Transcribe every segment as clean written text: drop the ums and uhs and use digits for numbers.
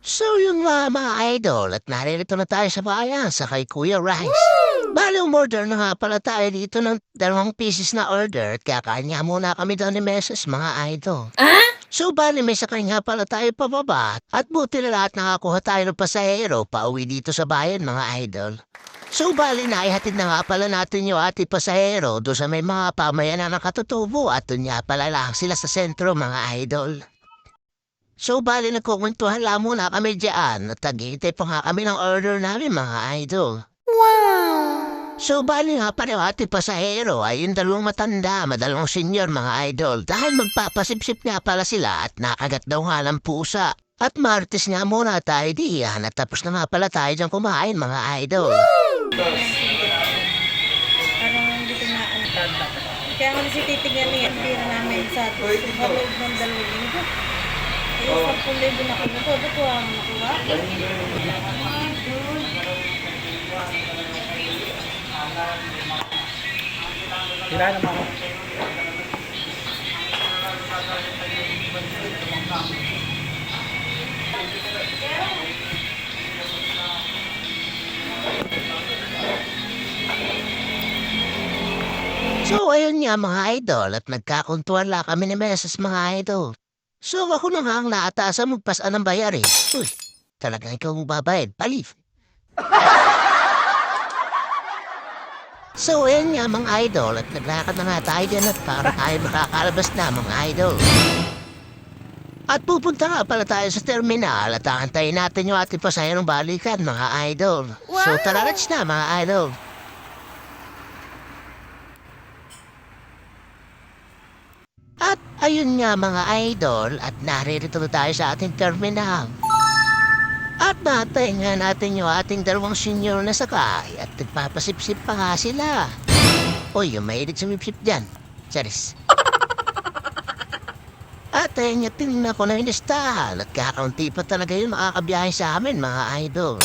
So yun nga mga idol at naririto na tayo sa bayan sa kay Kuya Rice. Bale umorder na nga pala tayo dito ng 2 pieces na order at kakain nga muna kami doon ni Meses mga idol. So bale may sakay nga pala tayo pababa at buti na lahat nakakuha tayo ng pasahero pauwi dito sa bayan mga idol. So bale naihatid na nga pala natin yung ating pasahero doon sa may mga pamayanan ng katutubo at doon nga pala lang sila sa sentro mga idol. So bali nagkukwentuhan lang muna kami dyan at naghihintay pa nga kami ng order namin mga idol. So bali nga pareho ating pasahero ay yung dalawang matanda, madalawang senior mga idol dahil magpapasipsip nga pala sila at nakagat daw nga ng pusa. At Martes nga muna tayo diyan at tapos na nga pala tayo dyan kumain mga idol. Parang hindi ko na kaya nga si titignan niya, pira namin sa loob ng 2 linggo. Ay, 10,000 na kami ko. Ba't ko ang nakuha? Tira naman ako. So ayun nga mga idol at nagkakuntuan lang kami ni Meses mga idol. So ako na nga ang naatasan magpasan ng bayar eh. Uy, talagang ikaw magbabayad, palif. So ayun nga mga idol at naglakad na nga tayo dyan at para tayo makakalabas na mga idol. At pupunta nga pala tayo sa terminal at aantayin natin yung ating pasahirong balikan mga idol. So tara let's na mga idol. At ayun nga mga idol at naririto na tayo sa ating terminal. At natin nga natin yung ating dalawang senior na sakay at nagpapasipsip pa nga sila. Uy, yung mahilig sumipsip dyan. Charis. At ayun nga tinignan ko na yung listahan at kakaunti pa talaga yung makakabiyahe sa amin mga idol.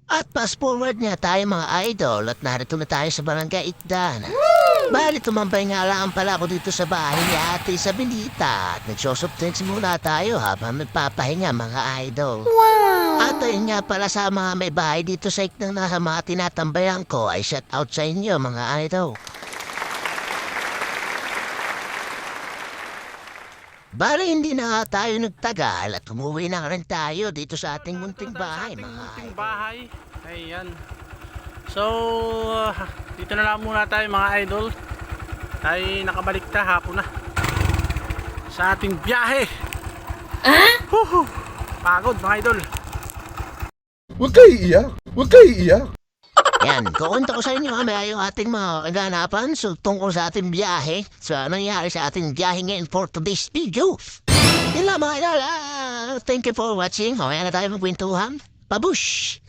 At fast forward nga tayo mga idol at narito na tayo sa Barangay Ikdan. Bali tumambay nga lang pala ako dito sa bahay ni Ate Isabelita at nagsosoft drinks muna tayo habang nagpapahinga mga idol. At ayun nga pala sa mga may bahay dito sa Ikdan na sa mga tinatambayan ko ay shout out sa inyo mga idol. Bali hindi na nga tayo nagtagal at umuwi na rin tayo dito sa ating munting bahay mga Munting idol. bahay. Ayan. So, dito na lang muna tayo mga idol. Tayo nakabalik na hapon na sa ating biyahe. Huhu! Pagod mga idol. Huwag kayo iiyak. Huwag kayo iiyak. Yan, kukunta ko sa inyo kami yung ating mga kaganapan so, tungkol sa ating biyahe. So, nangyari sa ating biyahe ngayon for today's video. Yun lang mga idol. Thank you for watching. Mamaya na tayo magkwentuhan. Pabush!